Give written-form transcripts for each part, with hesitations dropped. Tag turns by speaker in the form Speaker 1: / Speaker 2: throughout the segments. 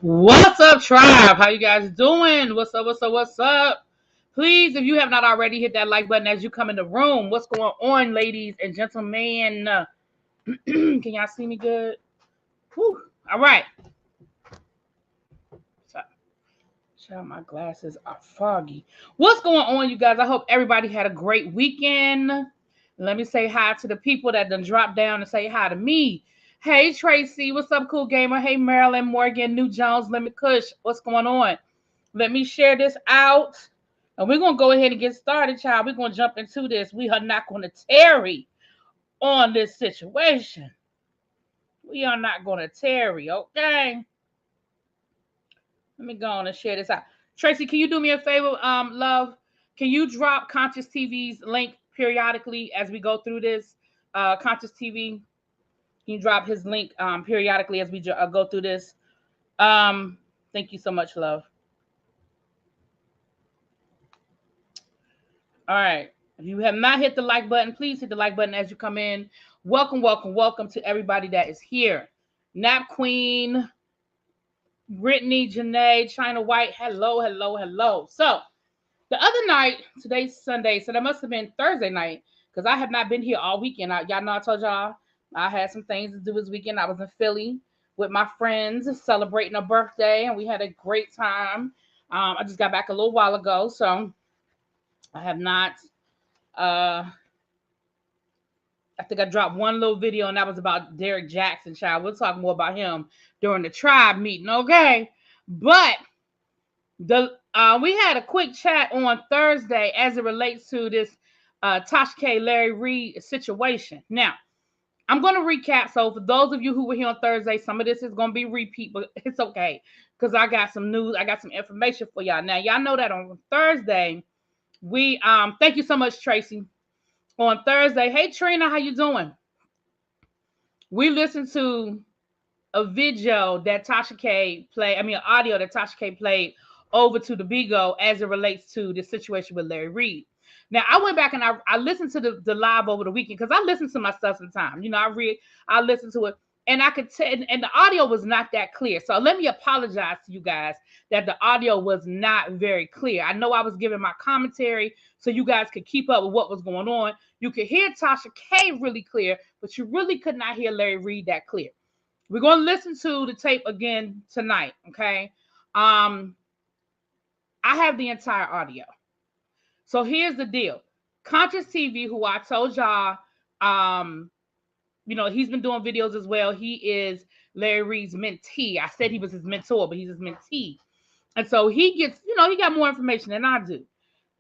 Speaker 1: What's up, tribe? How you guys doing? What's up? What's up? What's up? Please, if you have not already, hit that like button as you come in the room. What's going on, ladies and gentlemen? Can y'all see me good? Whew. All right. Child, my glasses are foggy. What's going on, you guys? I hope everybody had a great weekend. Let me say hi to the people that done dropped down and say hi to me. Hey, Tracy. What's up, cool gamer? Hey, Marilyn, Morgan, New Jones, Limit Kush. What's going on? Let me share this out. And we're going to go ahead and get started, child. We're going to jump into this. We are not going to tarry on this situation. We are not going to tarry, okay? Let me go on and share this out. Tracy, can you do me a favor, love? Can you drop Conscious TV's link periodically as we go through this? Conscious TV, can you drop his link periodically as we go through this? Thank you so much, love. All right. If you have not hit the like button, please hit the like button as you come in. Welcome, welcome, welcome to everybody that is here. Nap Queen, Brittany, Janae, China White. Hello, hello, hello. So the other night, today's Sunday, so that must have been Thursday night because I have not been here all weekend. Y'all know I told y'all I had some things to do this weekend. I was in Philly with my friends celebrating a birthday, and we had a great time. I just got back a little while ago, so I have not. I think I dropped one little video, and that was about Derek Jackson. Child, we'll talk more about him during the tribe meeting, okay? But we had a quick chat on Thursday as it relates to this Tasha K, Larry, Reid situation. Now, I'm going to recap. So for those of you who were here on Thursday, some of this is going to be repeat, but it's okay because I got some news. I got some information for y'all. Now, y'all know that on Thursday, we thank you so much, Tracy. On Thursday, hey Trina, how you doing? We listened to a video that Tasha K played. An audio that Tasha K played over to the Bigo as it relates to the situation with Larry Reid. Now I went back and I listened to the live over the weekend because I listen to my stuff sometimes. I listen to it. And I could tell, and the audio was not that clear. So let me apologize to you guys that the audio was not very clear. I know I was giving my commentary so you guys could keep up with what was going on. You could hear Tasha K really clear, but you really could not hear Larry Reid that clear. We're going to listen to the tape again tonight, okay? I have the entire audio. So here's the deal. Conscious TV, who I told y'all, he's been doing videos as well. He is Larry Reid's mentee. I said he was his mentor, but he's his mentee. And so he gets, he got more information than I do.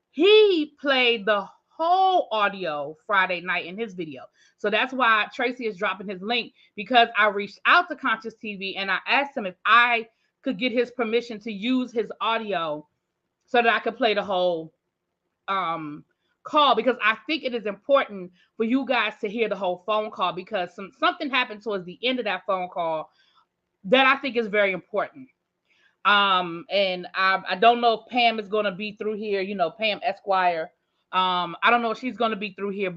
Speaker 1: He played the whole audio Friday night in his video. So that's why Tracy is dropping his link, because I reached out to Conscious TV and I asked him if I could get his permission to use his audio so that I could play the whole call, because I think it is important for you guys to hear the whole phone call, because something happened towards the end of that phone call that I think is very important. And I don't know if Pam is going to be through here, Pam Esquire. I don't know if she's going to be through here,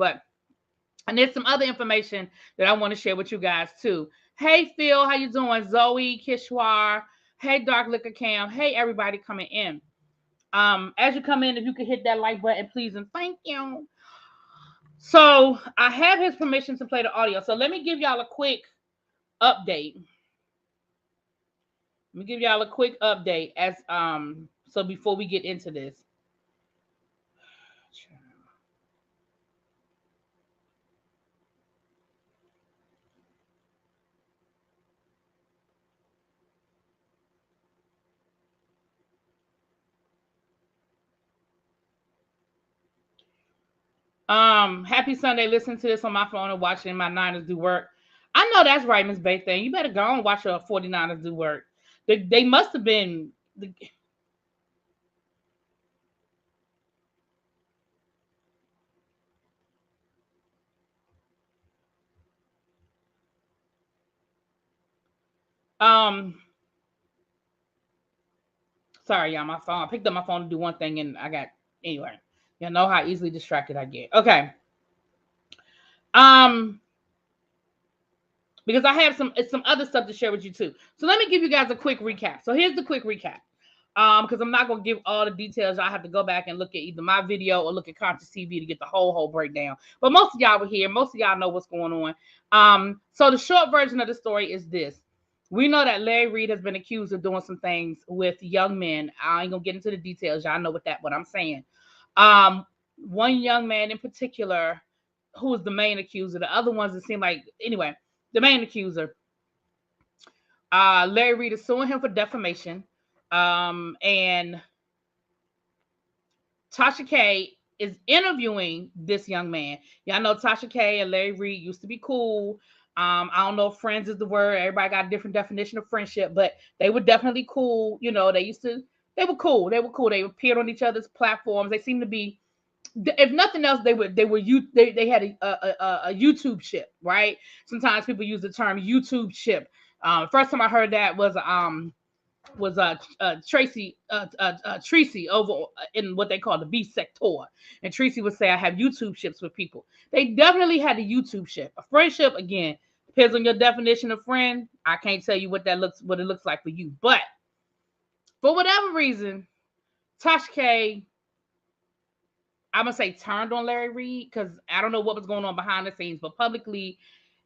Speaker 1: and there's some other information that I want to share with you guys too. Hey Phil, how you doing? Zoe, Kishwar, hey Dark Liquor Cam, hey everybody coming in. As you come in, if you could hit that like button, please, and thank you. So I have his permission to play the audio. So let me give y'all a quick update. As so before we get into this. Happy Sunday. Listen to this on my phone and watching my Niners do work. I know that's right, Miss Bay thing. You better go and watch your 49ers do work. They must have been sorry, y'all, my phone. I picked up my phone to do one thing and anyway. You know how easily distracted I get. Okay. because I have some other stuff to share with you too. So let me give you guys a quick recap. So here's the quick recap. Because I'm not gonna give all the details. I have to go back and look at either my video or look at Conscious TV to get the whole breakdown. But most of y'all were here. Most of y'all know what's going on. So the short version of the story is this. We know that Larry Reid has been accused of doing some things with young men. I ain't gonna get into the details. Y'all know what I'm saying. One young man in particular, who was the main accuser. The other ones, it seemed like, anyway, the main accuser. Larry Reid is suing him for defamation. And Tasha K is interviewing this young man. Y'all know Tasha K and Larry Reid used to be cool. I don't know if friends is the word. Everybody got a different definition of friendship, but they were definitely cool. You know, they were cool. They appeared on each other's platforms. They seemed to be, if nothing else, they had a YouTube ship, right? Sometimes people use the term YouTube ship. First time I heard that was Tracy over in what they call the B sector, and Tracy would say, "I have YouTube ships with people." They definitely had a YouTube ship. A friendship, again, depends on your definition of friend. I can't tell you what it looks like for you, but for whatever reason, Tasha K, I'm gonna say, turned on Larry Reid, because I don't know what was going on behind the scenes, but publicly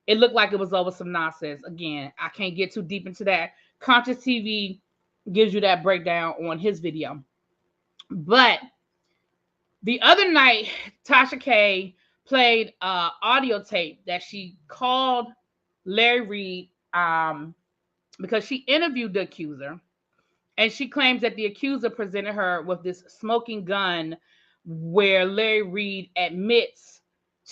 Speaker 1: it looked like it was over some nonsense. Again, I can't get too deep into that. Conscious TV gives you that breakdown on his video. But the other night, Tasha K played audio tape that she called Larry Reid because she interviewed the accuser, and she claims that the accuser presented her with this smoking gun where Larry Reid admits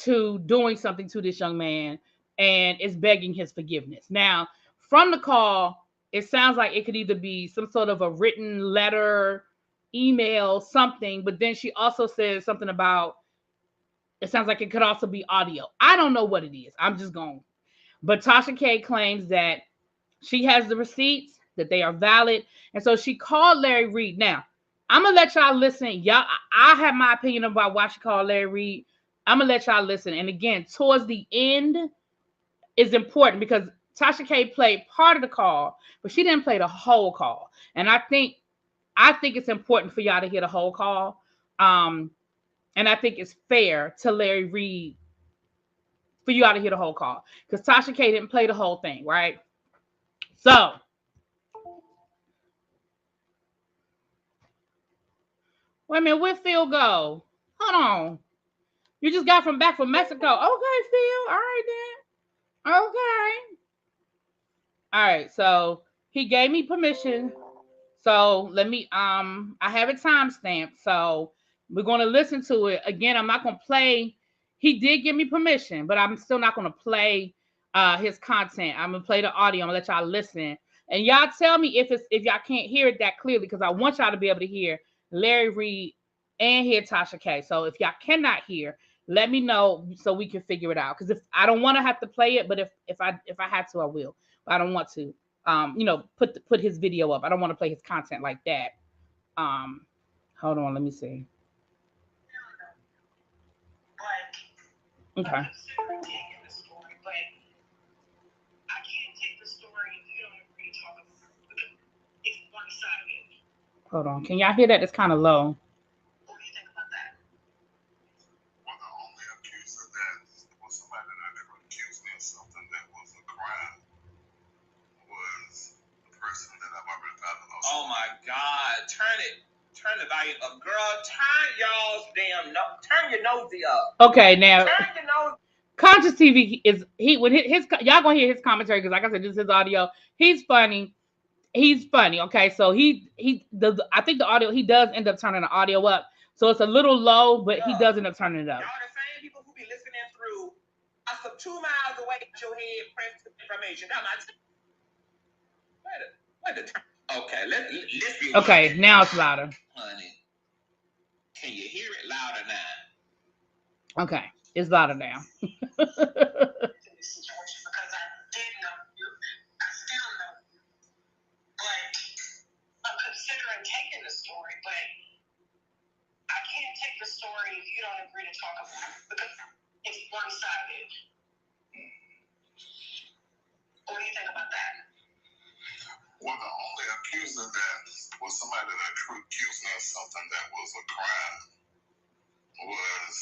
Speaker 1: to doing something to this young man and is begging his forgiveness. Now, from the call, it sounds like it could either be some sort of a written letter, email, something, but then she also says something about, it sounds like it could also be audio. I don't know what it is. I'm just going. But Tasha K claims that she has the receipts, that they are valid. And so she called Larry Reid. Now, I'm going to let y'all listen. Y'all, I have my opinion about why she called Larry Reid. I'm going to let y'all listen. And again, towards the end is important because Tasha K played part of the call, but she didn't play the whole call. And I think it's important for y'all to hear the whole call. And I think it's fair to Larry Reid for you all to hear the whole call, because Tasha K didn't play the whole thing, right? So, wait a minute, where Phil go? Hold on. You just got back from Mexico. Okay, Phil. All right then. Okay. All right. So he gave me permission. So let me I have it timestamped. So we're gonna listen to it. Again, I'm not gonna play. He did give me permission, but I'm still not gonna play his content. I'm gonna play the audio. I'm gonna let y'all listen. And y'all tell me if y'all can't hear it that clearly, because I want y'all to be able to hear Larry Reid and hear Tasha K. So if y'all cannot hear, let me know so we can figure it out. Because if I don't want to have to play it, but if I had to, I will. But I don't want to. Put his video up. I don't want to play his content like that. Hold on, let me see. Okay. Hold on. Can y'all hear that? It's kind of low. What do you think about that? Well, the only accuser that was somebody that ever accused me of something that was a crime was the person that I've already gotten. Oh my God! Turn the volume up, girl. Turn your nosy up. Okay, now. Turn your nose. Conscious TV is y'all gonna hear his commentary, because like I said, this is his audio. He's funny. Okay, so I think the audio, he does end up turning the audio up, so it's a little low, but he does end up turning it up. Y'all the same people who be listening through some 2 miles away at your head, press information. Okay, let's be okay. Now it's louder. Honey, can you hear it louder now? Okay, it's louder now. Considering taking the story, but I can't take the story if you don't agree to talk about it, because it's one-sided.
Speaker 2: accuser that was somebody that accused me of something that was a crime was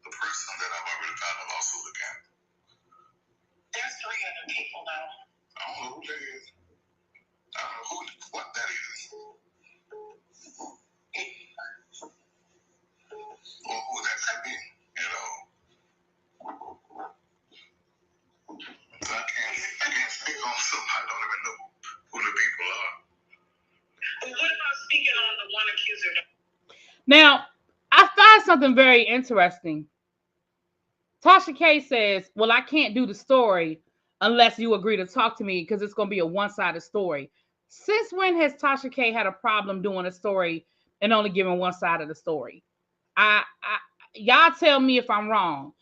Speaker 2: the person that I've already filed a lawsuit against. There's 3 other people now. I don't know who that is. I don't know what that is. Or who that could be, you know. So I can't speak on something I don't even know who the people are. But what about speaking on the one accuser?
Speaker 1: Now, I find something very interesting. Tasha K says, well, I can't do the story unless you agree to talk to me because it's going to be a one-sided story. Since when has Tasha K had a problem doing a story and only giving one side of the story? Y'all tell me if I'm wrong.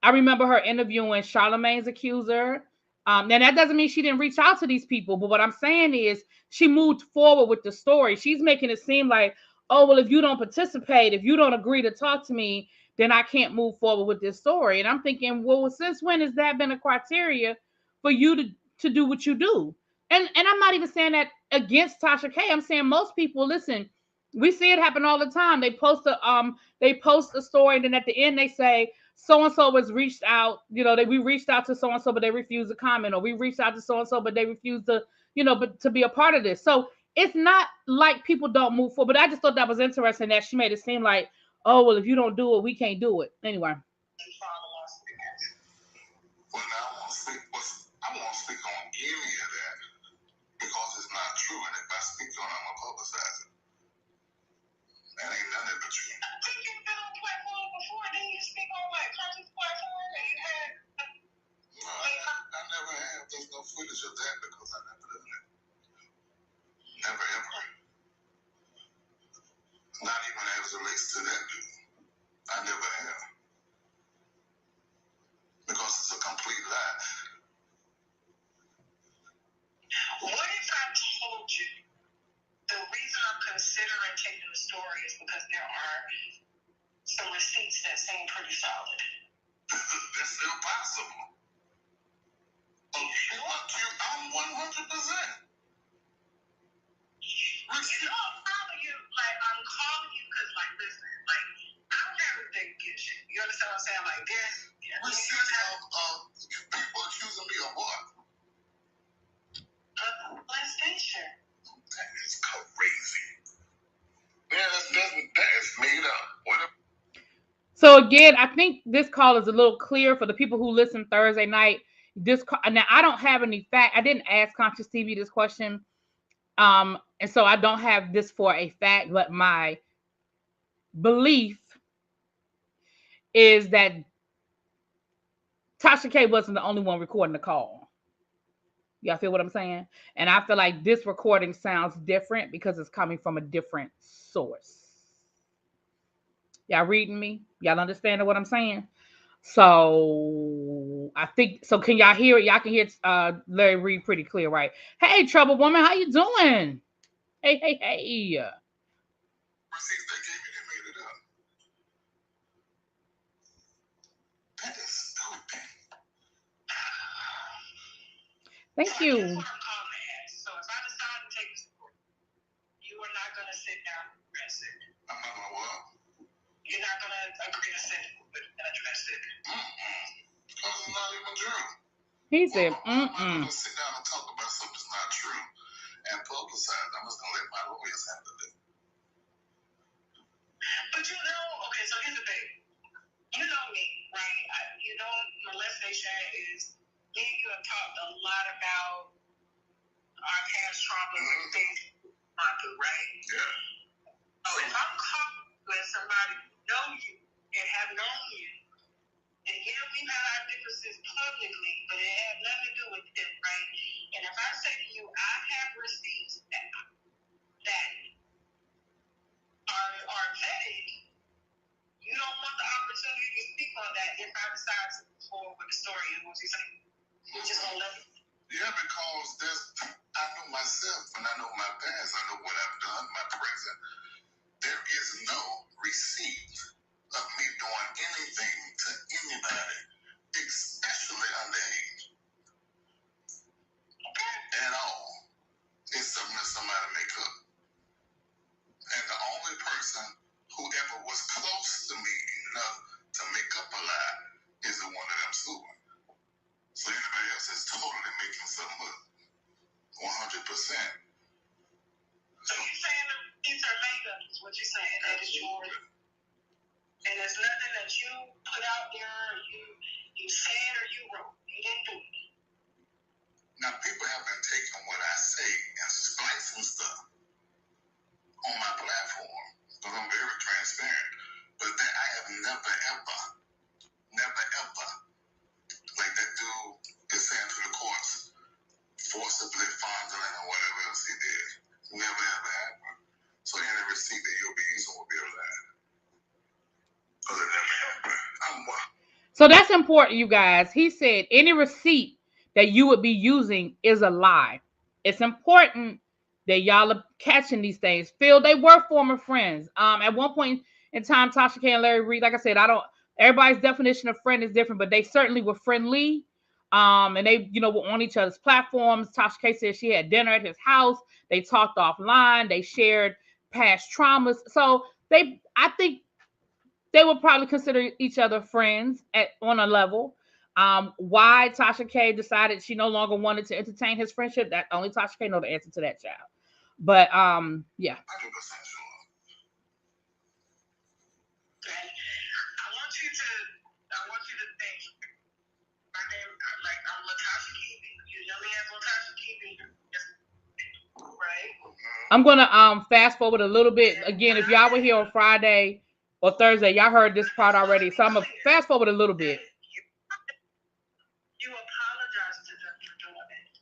Speaker 1: I remember her interviewing Charlamagne's accuser. Now, that doesn't mean she didn't reach out to these people, but what I'm saying is she moved forward with the story. She's making it seem like, oh, well, if you don't participate, if you don't agree to talk to me, then I can't move forward with this story. And I'm thinking, well, since when has that been a criteria for you to do what you do? And I'm not even saying that against Tasha K. I'm saying most people, listen, we see it happen all the time. They post a story, and then at the end they say, so and so was reached out, we reached out to so and so, but they refused to comment, or we reached out to so and so, but they refused to, but to be a part of this. So it's not like people don't move forward. But I just thought that was interesting that she made it seem like, oh, well, if you don't do it, we can't do it. Anyway.
Speaker 2: Well, now I won't speak on any of that because it's not true, and if I speak on it, I'm gonna publicize it. That ain't none of it true. I think you've been on platform before. Didn't you speak on like Congress platform that you had? No, I never have. There's no footage of that because I never done it. Never ever. Not even as it relates to that dude. I never have. Because it's a complete lie. What if I told you the reason I'm considering taking the story is because there are some receipts that seem pretty solid? That's impossible. Oh, sure. I'm 100%. I'm calling you, because, listen, I don't have anything against you. You understand what I'm saying? Like, this. Receipts of people accusing me of what? Molestation. That is crazy. Yeah, that is made up. Whatever.
Speaker 1: So again, I think this call is a little clear for the people who listen Thursday night. Now I don't have any fact. I didn't ask Conscious TV this question, and so I don't have this for a fact. But my belief is that Tasha K wasn't the only one recording the call. Y'all feel what I'm saying? And I feel like this recording sounds different because it's coming from a different source. Y'all reading me? Y'all understanding what I'm saying? So I think so. Can y'all hear it? Y'all can hear Larry Reid pretty clear, right? Hey, trouble woman, how you doing? Hey.
Speaker 2: Receipts they gave me, they made it up. That is stupid.
Speaker 1: Thank you.
Speaker 2: That's what I'm calling to ask. So if I decide to take this court, you are not going to sit down and address it. I'm not going to what? You're not going to agree to sit and address it. Because it's not even true.
Speaker 1: He said,
Speaker 2: I'm not going to sit down and talk about something that's not true and publicize. I'm just going to let my lawyers handle it. But okay, so here's the thing. You know me, right? Molestation is, me and you have talked a lot about our past traumas and things we've gone through, right? Yeah. So if I'm caught with somebody who knows you and have known you, and we've had our differences publicly, but it had nothing to do with it, right? And if I say to you, I have receipts that are vetted, you don't want the opportunity to speak on that if I decide to move forward with the story and what you say. You're just gonna let it. Yeah, because I know myself and I know my past. I know what I've done, my present. There is no receipt of me doing anything to anybody, especially underage. Okay. At all. It's something that somebody make up. is totally making something up. 100%. So you're saying these are made up, is what you're saying. That is yours. And there's nothing that you put out there, or you said, or you wrote. You didn't do it. Now, people have been taking what I say and splicing stuff on my platform, because I'm very transparent. But that I have never, ever, like that dude is saying to the courts, forcibly fondling or whatever else he did. Never, ever happened. So any receipt that you'll be using will be a lie. Because it never happened.
Speaker 1: So that's important, you guys. He said any receipt that you would be using is a lie. It's important that y'all are catching these things. Phil, they were former friends. At one point in time, Tasha K and Larry Reid, like I said, everybody's definition of friend is different, but they certainly were friendly. And they, were on each other's platforms. Tasha K said she had dinner at his house. They talked offline. They shared past traumas. So I think they would probably consider each other friends on a level. Why Tasha K decided she no longer wanted to entertain his friendship, that only Tasha K know the answer to that, child. But yeah.
Speaker 2: I want you to think like I'm Latasha Keating. You know me as Latasha Keating, right?
Speaker 1: I'm gonna fast forward a little bit. Again, if y'all were here on Friday or Thursday, y'all heard this part already. So I'm gonna fast forward a little bit.
Speaker 2: You apologize to them for doing it.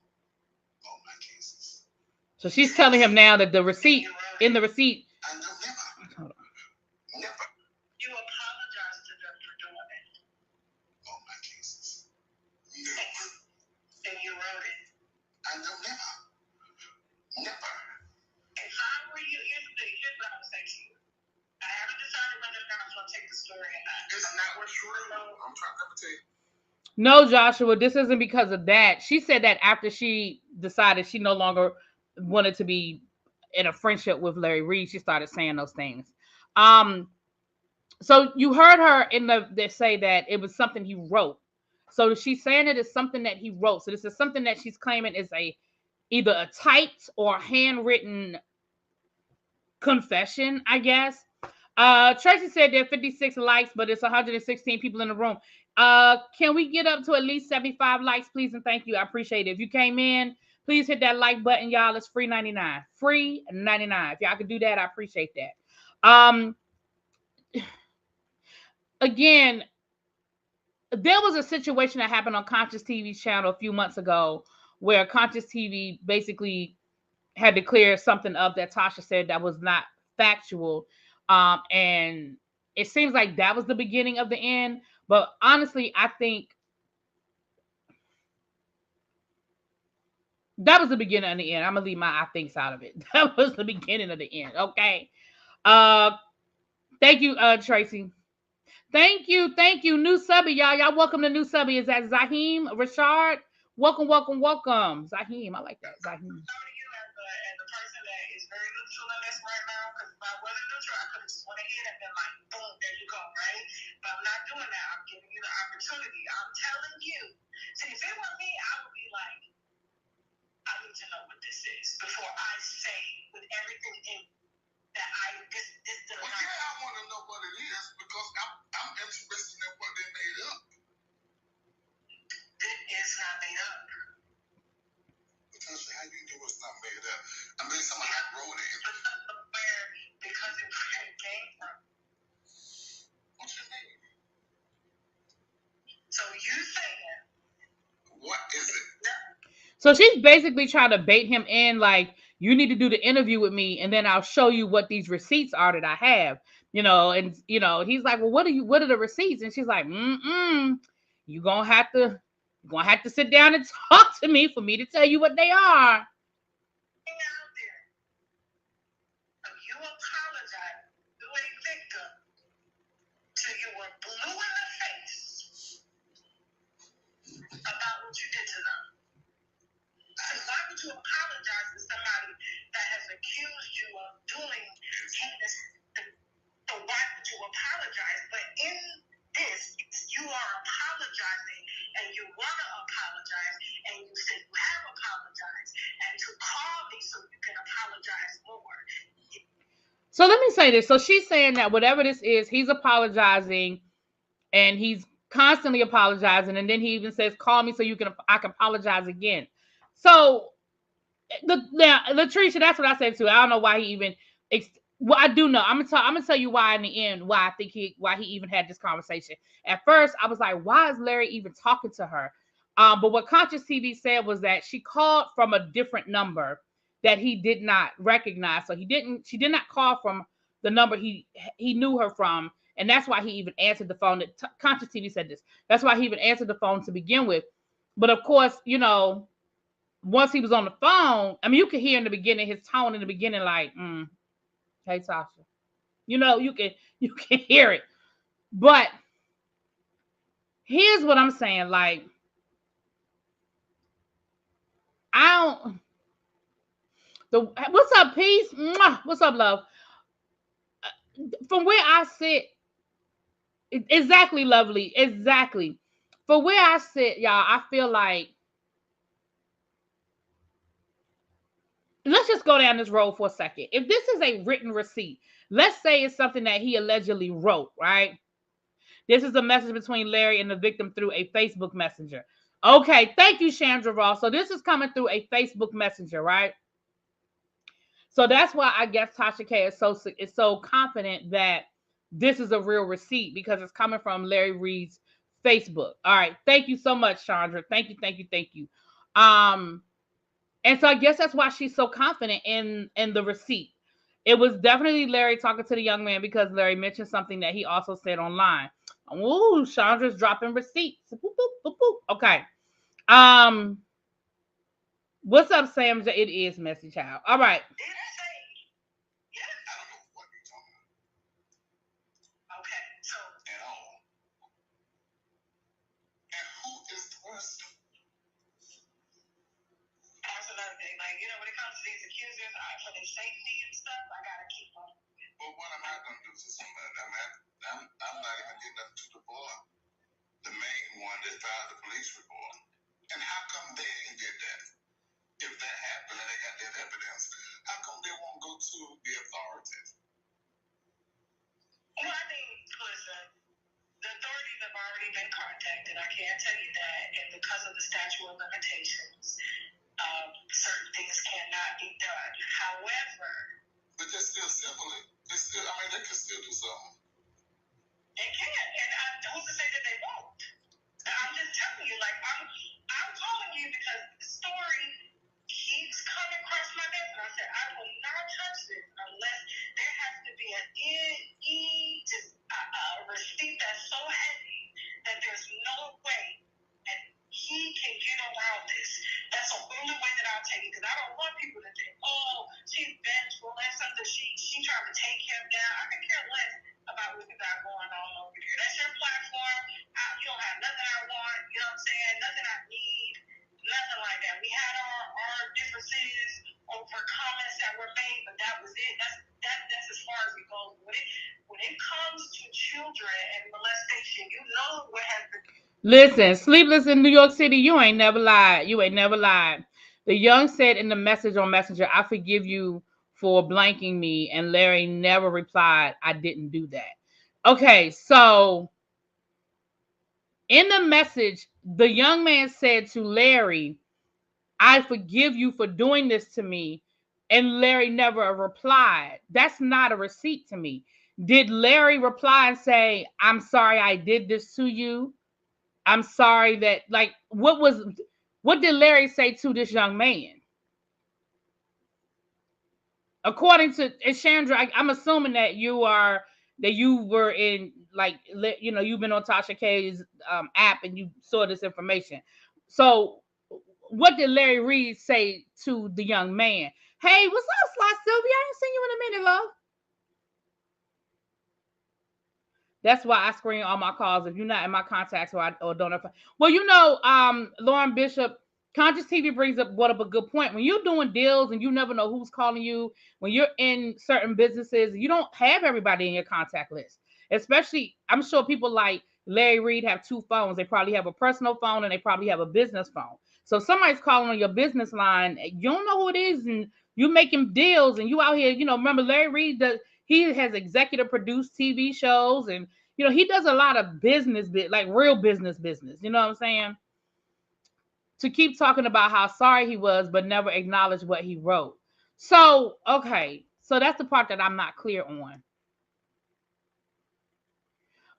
Speaker 2: Oh, my Jesus.
Speaker 1: So she's telling him now that the receipt, in the receipt.
Speaker 2: I know never. Never. You apologize to them for doing it. Oh, my Jesus. Never. And you wrote it. I know never. Never. If I were you, here's what I would say to you. I haven't decided whether or not I'm going to take the story or not. It's not what's true. I'm trying to tell you.
Speaker 1: No, Joshua, this isn't because of that. She said that after she decided she no longer wanted to be in a friendship with Larry Reid, she started saying those things. So you heard her they say that it was something he wrote. So she's saying it is something that he wrote. So this is something that she's claiming is either a typed or handwritten confession, I guess. Tracy said there are 56 likes, but it's 116 people in the room. Can we get up to at least 75 likes, please? And thank you. I appreciate it. If you came in, please hit that like button, y'all. It's free 99. Free 99. If y'all could do that, I appreciate that. Again, there was a situation that happened on Conscious TV's channel a few months ago where Conscious TV basically had to clear something up that Tasha said that was not factual. And it seems like that was the beginning of the end. But honestly, I think that was the beginning of the end. I'm going to leave my I thinks out of it. That was the beginning of the end. Okay. Thank you, Tracy. Thank you. New subby, y'all. Y'all welcome to new subby. Is that Zahim Rashard? Welcome. Zahim, I like that. Zahim.
Speaker 2: As a person that is very neutral in this right now, because if I wasn't neutral, I could have just went ahead and been like, boom, there you go, right? But I'm not doing that. I'm giving you the opportunity. I'm telling you. See, if it were me, I would be like, I need to know what this is before I say with everything in that this does not. Well, yeah, I want to know what it is because I'm interested in what they made up. It is not made up. Because how you do what's not made up? I mean, somebody wrote it. Because it's where it came from. What you mean? So you saying, what is it?
Speaker 1: So she's basically trying to bait him in, like, you need to do the interview with me, and then I'll show you what these receipts are that I have. And he's like, well, what are the receipts? And she's like, you're gonna have to sit down and talk to me for me to tell you what they are.
Speaker 2: You apologize to a victim till you were blue in the face about what you did to them. So why would you apologize to somebody that has accused you of doing heinous? So why would you apologize? But in this. You are apologizing, and you want to apologize, and you said you have apologized, and to call me so you can apologize more.
Speaker 1: So let me say this. So she's saying that whatever this is, he's apologizing, and he's constantly apologizing, and then he even says, "Call me so I can apologize again." So Latricia, that's what I said too. I don't know why he even. Well, I do know. I'm gonna tell you why in the end. Why I think why he even had this conversation. At first, I was like, why is Larry even talking to her? But what Conscious TV said was that she called from a different number that he did not recognize. So she did not call from the number he knew her from, and that's why he even answered the phone. Conscious TV said this. That's why he even answered the phone to begin with. But of course, once he was on the phone, I mean, you could hear in the beginning, his tone in the beginning, like, "Hey, Tasha," you can hear it. But here's what I'm saying, like, what's up, peace? What's up, love? From where I sit, exactly, lovely, exactly. For where I sit, y'all, I feel like, let's just go down this road for a second. If this is a written receipt, let's say it's something that he allegedly wrote, right? This is a message between Larry and the victim through a Facebook Messenger. Okay, thank you, Chandra Ross. So this is coming through a Facebook Messenger, right? So that's why I guess Tasha K is so confident that this is a real receipt, because it's coming from Larry Reid's Facebook. All right, thank you so much, Chandra. Thank you, thank you, thank you. And so I guess that's why she's so confident in the receipt. It was definitely Larry talking to the young man, because Larry mentioned something that he also said online. Ooh, Chandra's dropping receipts. Boop, boop, boop, boop. Okay. What's up, Sam? It is Messy Child. All right.
Speaker 2: Did I say? Yeah. I don't know what you're talking about. Okay, so at all. And who is the person? That's another thing. Like, when it comes to these accusers, for their safety and stuff, I gotta keep them. But what am I gonna do to somebody? I'm not even getting up to the boy, the main one that filed the police report. And how come they didn't get that? If that happened and they got that evidence, how come they won't go to the authorities? Well, I mean, listen, the authorities have already been contacted. I can't tell you that. And because of the statute of limitations, certain things cannot be done. However, but they're still civilly. They can still do something. They can, and who's to say that they won't? I'm just telling you, like, I'm calling you because the story keeps coming across my desk, and I said I will not touch this unless there has to be an receipt that's so heavy that there's no way and he can get around this. That's the only way that I'll take it, because I don't want people to think, oh, she's vengeful, that's something she trying to take him down. I can care less about what you got going on over here. That's your platform. You don't have nothing I want, you know what I'm saying? Nothing I need, nothing like that. We had our differences over comments that were made, but that was it. That's as far as we go. When it comes to children and molestation, you know what has been.
Speaker 1: Listen, Sleepless in New York City, you ain't never lied. You ain't never lied. The young said in the message on Messenger, "I forgive you for blanking me," and Larry never replied, "I didn't do that." Okay, so in the message, the young man said to Larry, "I forgive you for doing this to me," and Larry never replied. That's not a receipt to me. Did Larry reply and say, "I'm sorry I did this to you"? I'm sorry that, like, what did Larry say to this young man? According to Chandra, I'm assuming that you were in, like, you've been on Tasha K's app and you saw this information. So what did Larry Reid say to the young man? "Hey, what's up, Sly Sylvia? I ain't seen you in a minute, love." That's why I screen all my calls. If you're not in my contacts or don't know. Well, Lauren Bishop, Conscious TV brings up a good point. When you're doing deals and you never know who's calling you, when you're in certain businesses, you don't have everybody in your contact list. Especially, I'm sure people like Larry Reid have two phones. They probably have a personal phone and they probably have a business phone. So if somebody's calling on your business line, you don't know who it is, and you making deals, and you out here, remember Larry Reid does, he has executive produced TV shows, and he does a lot of business, like real business. You know what I'm saying? To keep talking about how sorry he was, but never acknowledge what he wrote. So, okay. So that's the part that I'm not clear on.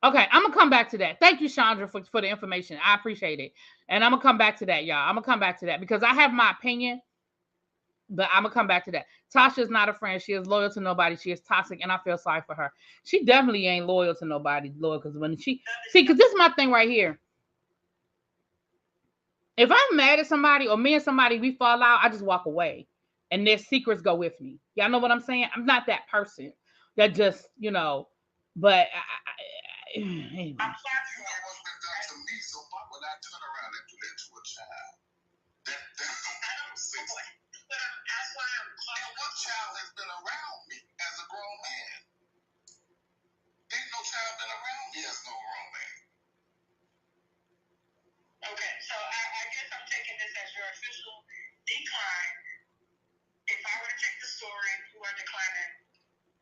Speaker 1: Okay, I'm gonna come back to that. Thank you, Chandra, for the information. I appreciate it. And I'm gonna come back to that, y'all. I'm gonna come back to that because I have my opinion, but I'm gonna come back to that. Tasha is not a friend. She is loyal to nobody. She is toxic, and I feel sorry for her. She definitely ain't loyal to nobody, Lord, because when because this is my thing right here. If I'm mad at somebody or me and somebody we fall out, I just walk away, and their secrets go with me. Y'all know what I'm saying? I'm not that person that just But anyway.
Speaker 2: You know what's been done to me, so why would I turn around and do that to a child? That's why I'm calling. What child has been around me as a grown man? Ain't no child been around me as no grown man. Okay, so I guess I'm taking this as your official decline. If I were to take the story, you are declining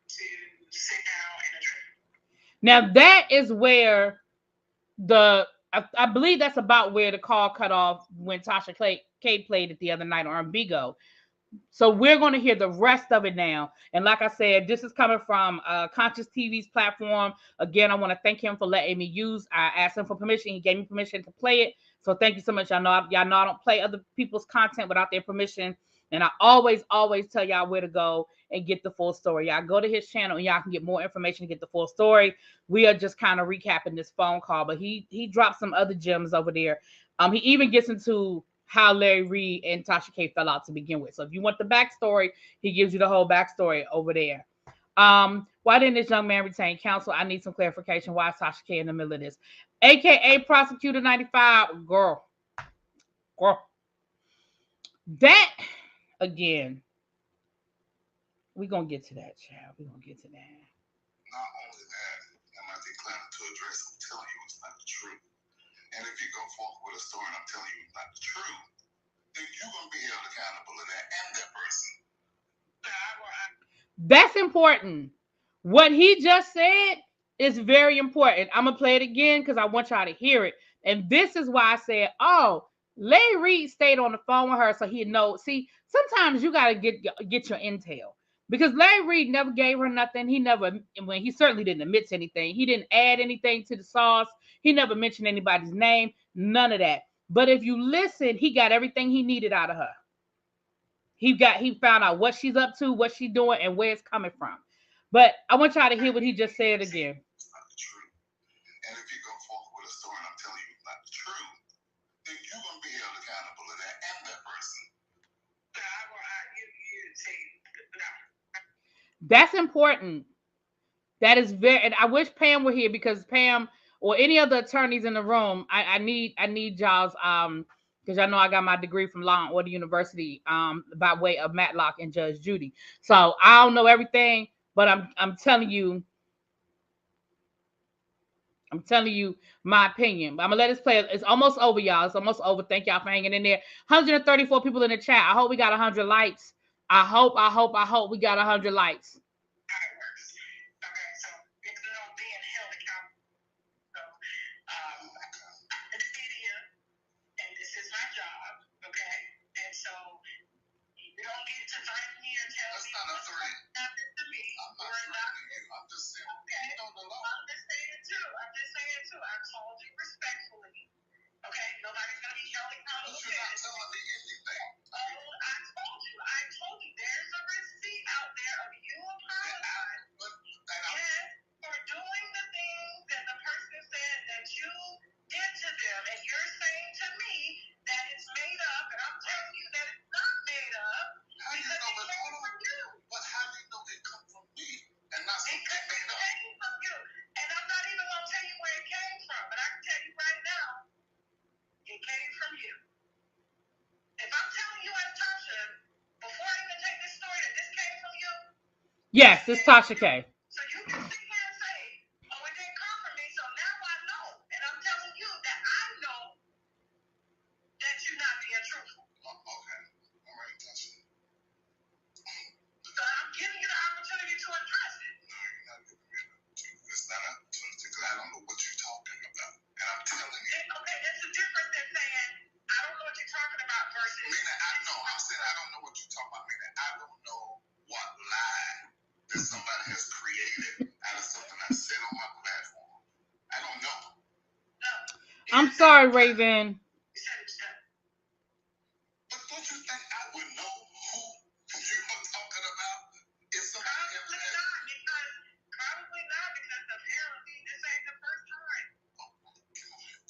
Speaker 2: to sit down and address.
Speaker 1: Now that is where I believe that's about where the call cut off when Tasha K played it the other night on Bigo. So we're going to hear the rest of it now. And like I said, this is coming from Conscious TV's platform. Again, I want to thank him for letting me use. I asked him for permission. He gave me permission to play it. So thank you so much. Y'all know I don't play other people's content without their permission. And I always tell y'all where to go and get the full story. Y'all go to his channel and y'all can get more information to get the full story. We are just kind of recapping this phone call, but he dropped some other gems over there. He even gets into how Larry Reid and Tasha K fell out to begin with. So if you want the backstory, he gives you the whole backstory over there. Why didn't this young man retain counsel? I need some clarification. Why is Tasha K in the middle of this? AKA Prosecutor 95. Girl. That, again, we're going to get to that, child. We're going to get to that.
Speaker 2: Not only that, am I declining to address and telling you it's not the truth. And if you go forth with a story and I'm telling you it's not the truth, then you're going to be held accountable to that and that person.
Speaker 1: That's important. What he just said is very important. I'm going to play it again because I want y'all to hear it. And this is why I said, oh, Larry Reid stayed on the phone with her so he knows. See, sometimes you got to get your intel. Because Larry Reid never gave her nothing. He certainly didn't admit to anything. He didn't add anything to the sauce. He never mentioned anybody's name. None of that. But if you listen, he got everything he needed out of her. He found out what she's up to, what she's doing, and where it's coming from. But I want y'all to hear what he just said again.
Speaker 2: It's not the truth. And if you go forth with a story and I'm telling you it's not the truth, then you're going to be held accountable to that and that person.
Speaker 1: That's important. That is very, and I wish Pam were here because Pam or any other attorneys in the room, I need y'all's because y'all know I got my degree from Law and Order University by way of Matlock and Judge Judy. So I don't know everything, but I'm telling you my opinion. I'm gonna let this play. It's almost over, y'all. It's almost over. Thank y'all for hanging in there. 134 people in the chat. I hope we got 100 likes. I hope we got 100 likes. Yes, it's Tasha K.
Speaker 2: So you can sit here and say, oh, it didn't come from me, so now I know. And know. I said I don't know what you're talking about, nigga. I don't know what lie that somebody has created out of something I said on my platform. I don't know.
Speaker 1: I'm sorry, Raven.
Speaker 2: But don't you think I would know who you were talking about if somebody ever had? Probably not, because apparently this ain't the first time. Oh my God.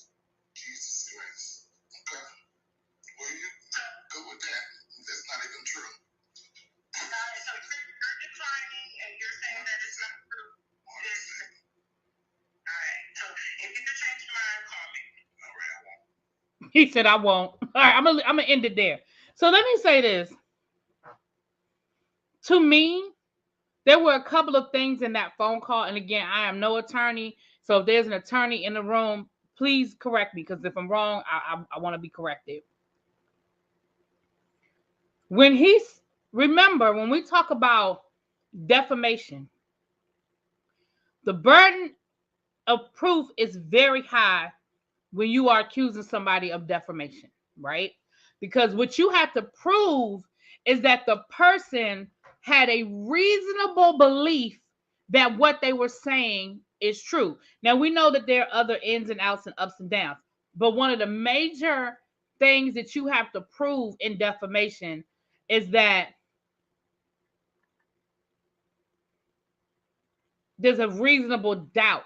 Speaker 2: Jesus Christ. Okay. Well, you go with that. That's not even true. So you're declining and you're saying that it's not true. All right. So if you could change your mind, call me. All right, I won't.
Speaker 1: He said I won't. All right, I'm gonna end it there. So let me say this. To me, there were a couple of things in that phone call, and again, I am no attorney. So if there's an attorney in the room, please correct me, because if I'm wrong, I want to be corrected. Remember, when we talk about defamation, the burden of proof is very high when you are accusing somebody of defamation, right? Because what you have to prove is that the person had a reasonable belief that what they were saying is true. Now, we know that there are other ins and outs and ups and downs, but one of the major things that you have to prove in defamation is that there's a reasonable doubt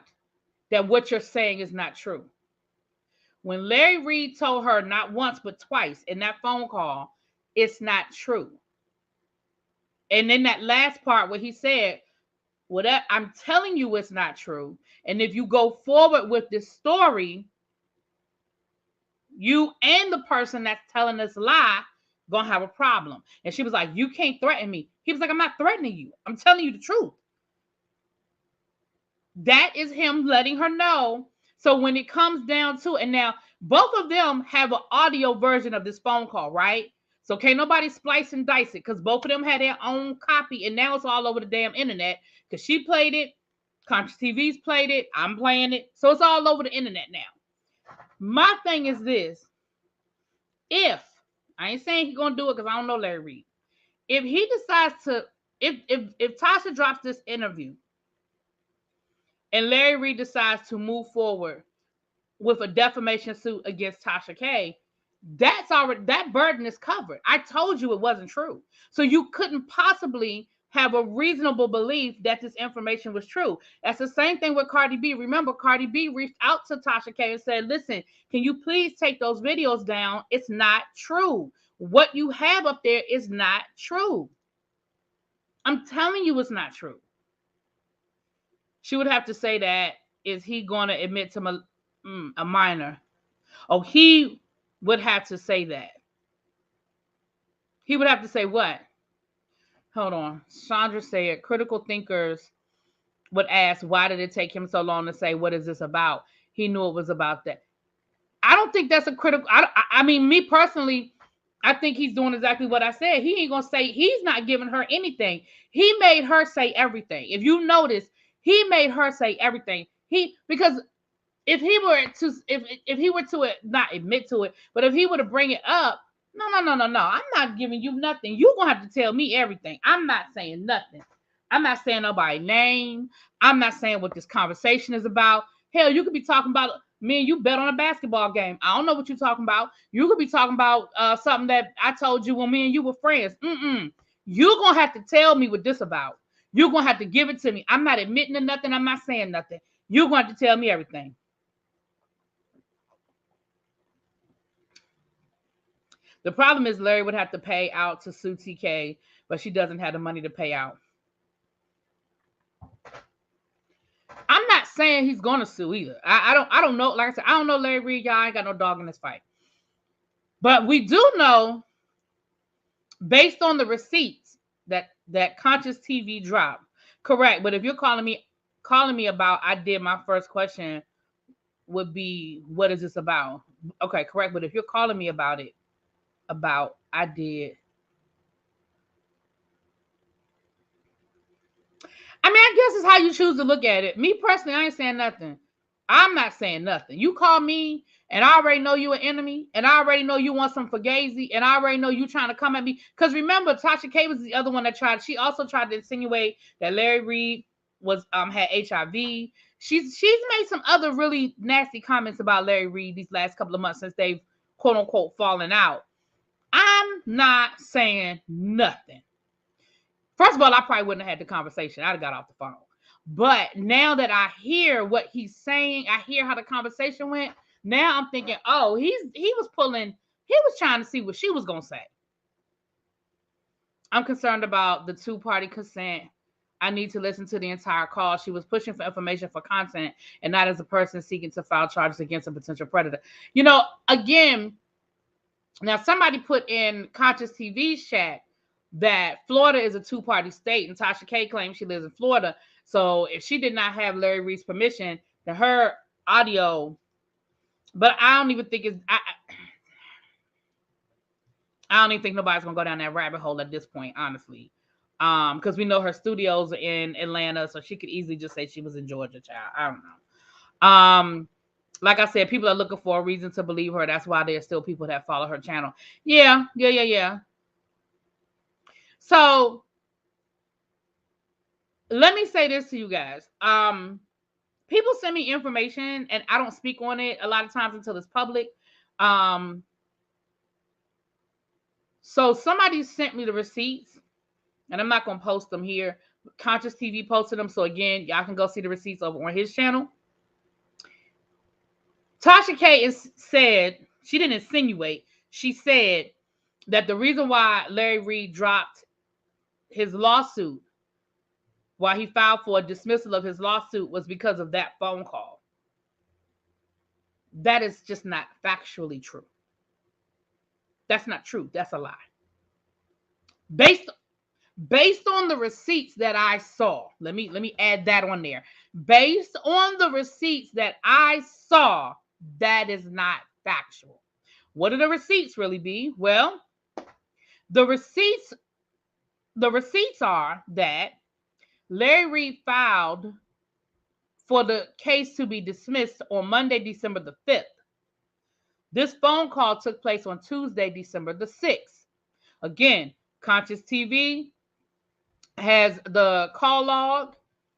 Speaker 1: that what you're saying is not true. When Larry Reid told her not once but twice in that phone call, it's not true. And in that last part where he said, well, I'm telling you it's not true. And if you go forward with this story, you and the person that's telling this lie gonna have a problem. And she was like, you can't threaten me. He was like, I'm not threatening you. I'm telling you the truth. That is him letting her know. So when it comes down to, and now both of them have an audio version of this phone call, right? So can't nobody splice and dice it, because both of them had their own copy, and now it's all over the damn internet, because she played it, Contra TV's played it, I'm playing it, so it's all over the internet now. My thing is this: if I ain't saying he's gonna do it because I don't know Larry Reid, if he decides to, if Tasha drops this interview and Larry Reid decides to move forward with a defamation suit against Tasha K, that's already, that burden is covered. I told you it wasn't true. So you couldn't possibly have a reasonable belief that this information was true. That's the same thing with Cardi B. Remember, Cardi B reached out to Tasha K and said, listen, can you please take those videos down? It's not true. What you have up there is not true. I'm telling you it's not true. She would have to say that, is he going to admit to a minor? Oh, he would have to say that. He would have to say what? Hold on. Chandra said critical thinkers would ask, why did it take him so long to say, what is this about? He knew it was about that. I don't think that's a critical. I mean, me personally, I think he's doing exactly what I said. He ain't going to say, he's not giving her anything. He made her say everything. If you notice, he made her say everything. Because if he were to, if he were to not admit to it, but if he were to bring it up, no. I'm not giving you nothing. You're going to have to tell me everything. I'm not saying nothing. I'm not saying nobody's name. I'm not saying what this conversation is about. Hell, you could be talking about me and you bet on a basketball game. I don't know what you're talking about. You could be talking about something that I told you when me and you were friends. You're going to have to tell me what this about. You're going to have to give it to me. I'm not admitting to nothing. I'm not saying nothing. You're going to have to tell me everything. The problem is Larry would have to pay out to sue TK, but she doesn't have the money to pay out. I'm not saying he's gonna sue either. I don't know. Like I said, I don't know Larry Reid. Y'all ain't got no dog in this fight. But we do know, based on the receipts that Conscious TV dropped. Correct. But if you're calling me about, I did, my first question would be, what is this about? Okay, correct. But if you're calling me about it, I did. I mean, I guess it's how you choose to look at it. Me personally, I ain't saying nothing. I'm not saying nothing. You call me and I already know you an enemy and I already know you want some fugazi and I already know you trying to come at me. Because remember, Tasha K was the other one that she also tried to insinuate that Larry Reid was had HIV. She's made some other really nasty comments about Larry Reid these last couple of months since they've quote unquote fallen out. I'm not saying nothing. First of all, I probably wouldn't have had the conversation. I'd have got off the phone. But now that I hear what he's saying, I hear how the conversation went. Now I'm thinking, oh, he was trying to see what she was gonna say. I'm concerned about the two-party consent. I need to listen to the entire call. She was pushing for information for content and not as a person seeking to file charges against a potential predator. You know, again, now somebody put in Conscious TV's chat that Florida is a two-party state, and Tasha K claims she lives in Florida. So if she did not have Larry Reid's permission, then her audio, but I don't even think I don't even think nobody's gonna go down that rabbit hole at this point, honestly. Because we know her studios are in Atlanta, so she could easily just say she was in Georgia, child. I don't know. Like I said, people are looking for a reason to believe her. That's why there's still people that follow her channel. Yeah. So let me say this to you guys. People send me information and I don't speak on it a lot of times until it's public. So somebody sent me the receipts, and I'm not gonna post them here. Conscious TV posted them, so again, y'all can go see the receipts over on his channel. Tasha K said, she didn't insinuate, she said that the reason why Larry Reid dropped his lawsuit, why he filed for a dismissal of his lawsuit, was because of that phone call. That is just not factually true. That's not true. That's a lie. Based on the receipts that I saw, let me add that on there. Based on the receipts that I saw, that is not factual. What do the receipts really be? Well, the receipts are that Larry Reid filed for the case to be dismissed on Monday, December the 5th. This phone call took place on Tuesday, December the 6th. Again, Conscious TV has the call log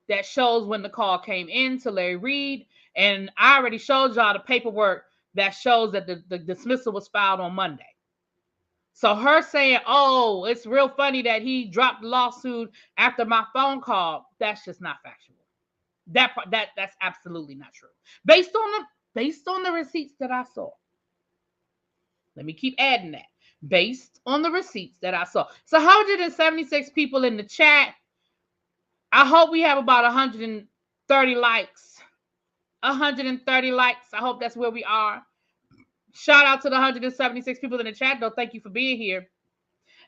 Speaker 1: that shows when the call came in to Larry Reid. And I already showed y'all the paperwork that shows that the dismissal was filed on Monday. So her saying, oh, it's real funny that he dropped the lawsuit after my phone call, that's just not factual. That's absolutely not true. Based on the receipts that I saw. Let me keep adding that. Based on the receipts that I saw. So 176 people in the chat. I hope we have about 130 likes. 130 likes. I hope that's where we are. Shout out to the 176 people in the chat, though. Thank you for being here.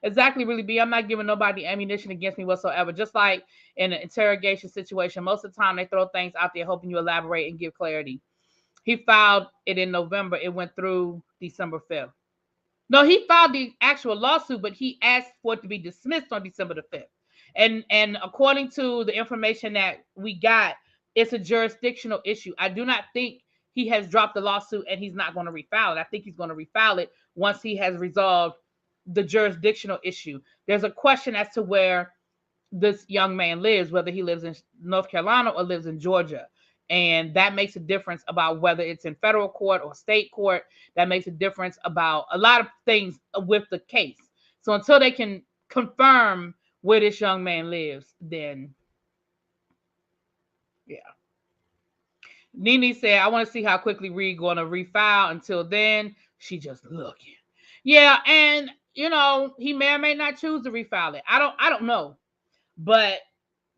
Speaker 1: Exactly, really be. I'm not giving nobody ammunition against me whatsoever. Just like in an interrogation situation, most of the time they throw things out there hoping you elaborate and give clarity. He filed it in November. It went through December 5th. No, he filed the actual lawsuit, but he asked for it to be dismissed on December the 5th. And according to the information that we got, it's a jurisdictional issue. I do not think he has dropped the lawsuit and he's not going to refile it. I think he's going to refile it once he has resolved the jurisdictional issue. There's a question as to where this young man lives, whether he lives in North Carolina or lives in Georgia. And that makes a difference about whether it's in federal court or state court. That makes a difference about a lot of things with the case. So until they can confirm where this young man lives, then yeah. Nene said, I want to see how quickly Reid going to refile. Until then, she just looking. Yeah, and you know, he may or may not choose to refile it. I don't know. But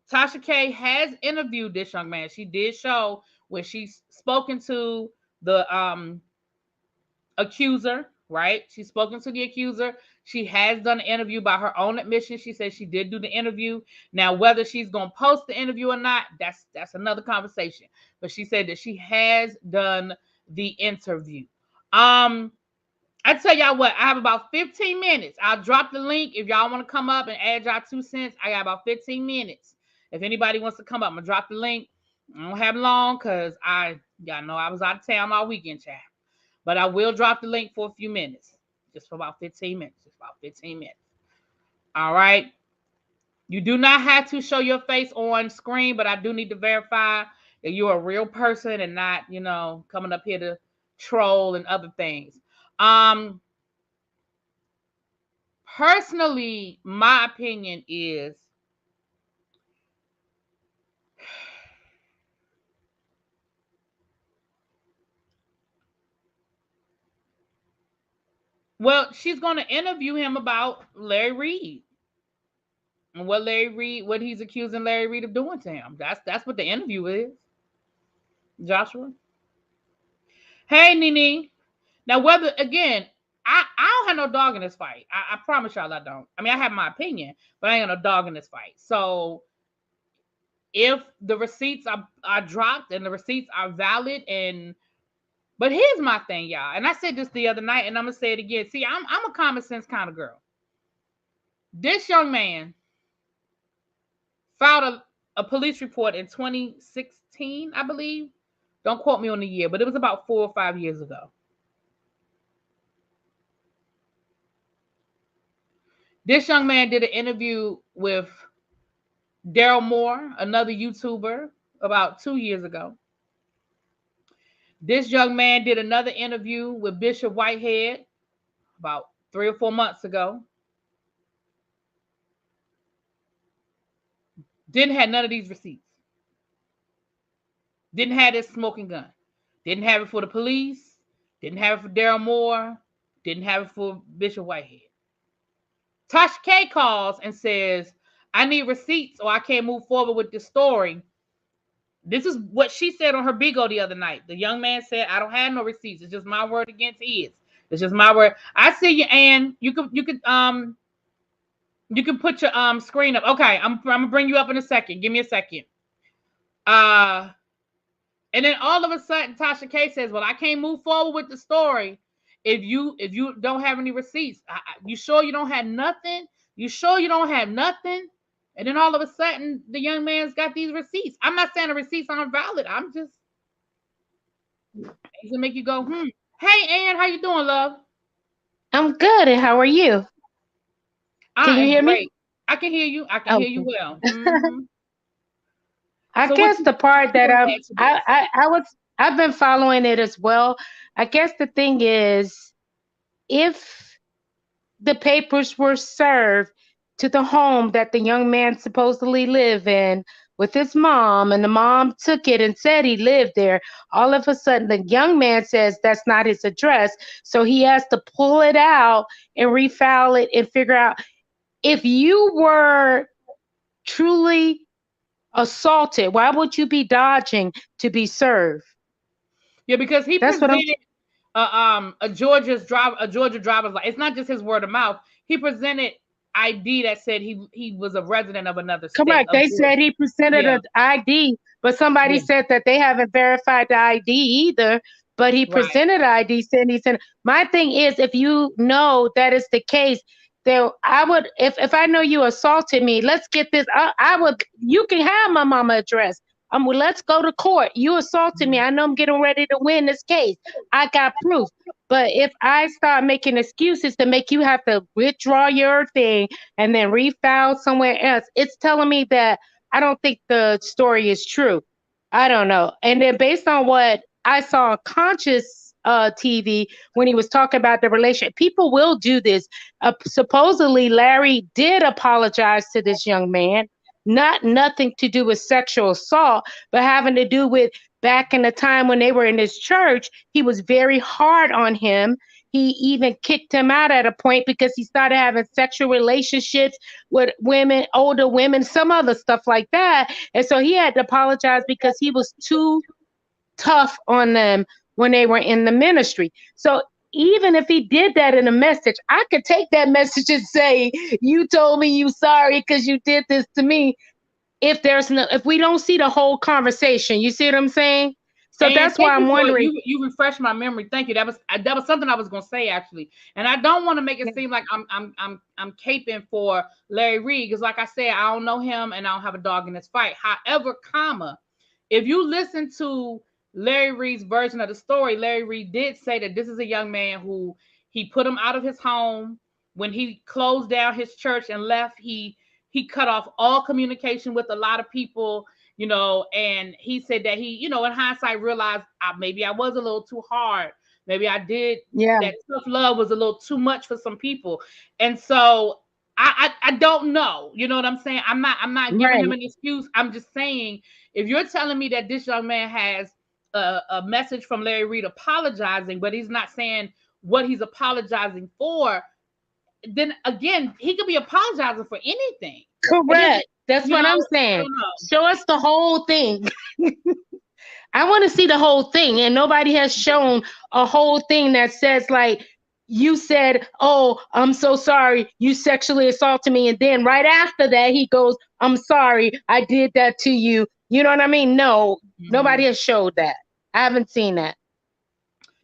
Speaker 1: Tasha K has interviewed this young man. She did show where she's spoken to the accuser, right? She's spoken to the accuser. She has done an interview by her own admission. She said she did do the interview. Now, whether she's going to post the interview or not, that's another conversation. But she said that she has done the interview. I tell y'all what, I have about 15 minutes. I'll drop the link if y'all want to come up and add y'all 2 cents. I got about 15 minutes. If anybody wants to come up, I'm going to drop the link. I don't have long because I Y'all know I was out of town all weekend, chat. But I will drop the link for a few minutes. Just for about 15 minutes. Just about 15 minutes. All right. You do not have to show your face on screen, but I do need to verify that you're a real person and not, coming up here to troll and other things. Personally, my opinion is well, she's going to interview him about Larry Reid and what he's accusing Larry Reid of doing to him. That's what the interview is. Joshua. Hey, Nene. Now, whether again, I don't have no dog in this fight. I promise y'all I don't. I mean, I have my opinion, but I ain't got no dog in this fight. So if the receipts are dropped and the receipts are valid, but here's my thing, y'all. And I said this the other night, and I'm gonna say it again. See, I'm a common sense kind of girl. This young man filed a police report in 2016, I believe. Don't quote me on the year, but it was about 4 or 5 years ago. This young man did an interview with Daryl Moore, another YouTuber, about 2 years ago. This young man did another interview with Bishop Whitehead about 3 or 4 months ago. Didn't have none of these receipts. Didn't have this smoking gun. Didn't have it for the police. Didn't have it for Daryl Moore. Didn't have it for Bishop Whitehead. Tasha K calls and says, I need receipts or I can't move forward with this story. This is what she said on her Bigo the other night. The young man said, I don't have no receipts. It's just my word against his. It's just my word. I see you, Ann. You can put your screen up. Okay, I'm gonna bring you up in a second. Give me a second. And then all of a sudden, Tasha K says, "Well, I can't move forward with the story if you don't have any receipts. You sure you don't have nothing? You sure you don't have nothing?" And then all of a sudden, the young man's got these receipts. I'm not saying the receipts aren't valid. I'm just to make you go, Hey, Ann, how you doing, love?
Speaker 3: I'm good. And how are you? Can
Speaker 1: I
Speaker 3: you
Speaker 1: am
Speaker 3: hear me?
Speaker 1: great. I can hear you. I can hear you
Speaker 3: Okay.
Speaker 1: well. Mm-hmm.
Speaker 3: I
Speaker 1: So what
Speaker 3: guess the part
Speaker 1: you
Speaker 3: that
Speaker 1: want to add to this?
Speaker 3: I've been following it as well. I guess the thing is, if the papers were served to the home that the young man supposedly lived in with his mom, and the mom took it and said he lived there, all of a sudden the young man says that's not his address, so he has to pull it out and refile it and figure out if you were truly assaulted, why would you be dodging to be served?
Speaker 1: Yeah, because he
Speaker 3: That's what I'm
Speaker 1: presented a Georgia driver's license. It's not just his word of mouth. He presented ID that said he was a resident of another state
Speaker 3: correct.
Speaker 1: of
Speaker 3: They
Speaker 1: Georgia.
Speaker 3: said he presented
Speaker 1: Yeah,
Speaker 3: an ID, but somebody
Speaker 1: yeah,
Speaker 3: said that they haven't verified the ID either. But he
Speaker 1: right.
Speaker 3: presented ID, saying he said, my thing is, if you know that is the case, then I would, if I know you assaulted me, let's get this. I would, you can have my mama address. Well, let's go to court. You assaulted me.
Speaker 1: Mhm.
Speaker 3: I know I'm getting ready to win this case. I got proof. But if I start making excuses to make you have to withdraw your thing and then refile somewhere else, it's telling me that I don't think the story is true. I don't know. And then based on what I saw on Conscious TV when he was talking about the relationship, people will do this. Supposedly, Larry did apologize to this young man. Not nothing to do with sexual assault, but having to do with back in the time when they were in his church, he was very hard on him. He even kicked him out at a point because he started having sexual relationships with women, older women, some other stuff like that. And so he had to apologize because he was too tough on them when they were in the ministry. So even if he did that in a message, I could take that message and say, you told me you sorry because you did this to me. If we don't see the whole conversation, you see what I'm saying? So
Speaker 1: And
Speaker 3: that's why
Speaker 1: thank
Speaker 3: I'm
Speaker 1: you for
Speaker 3: wondering.
Speaker 1: you refreshed my memory. Thank you. That was something I was gonna say actually, and I don't want to make it seem like I'm caping for Larry Reid because, like I said, I don't know him and I don't have a dog in this fight. However, if you listen to Larry Reid's version of the story, Larry Reid did say that this is a young man who he put him out of his home when he closed down his church and left. He cut off all communication with a lot of people, and he said that he, in hindsight realized maybe I was a little too hard. Maybe I did
Speaker 3: Yeah.
Speaker 1: that tough love was a little too much for some people. And so I don't know. You know what I'm saying? I'm not giving him
Speaker 3: Right.
Speaker 1: an excuse. I'm just saying, if you're telling me that this young man has a message from Larry Reid apologizing, but he's not saying what he's apologizing for, then again, he could be apologizing for anything.
Speaker 3: Correct. That's
Speaker 1: You
Speaker 3: what
Speaker 1: know,
Speaker 3: I'm
Speaker 1: I
Speaker 3: saying.
Speaker 1: don't know.
Speaker 3: Show us the whole thing. I want to see the whole thing. And nobody has shown a whole thing that says, like, you said, oh, I'm so sorry. You sexually assaulted me. And then right after that, he goes, I'm sorry. I did that to you. You know what I mean? No,
Speaker 1: Mhm.
Speaker 3: nobody has showed that. I haven't seen that.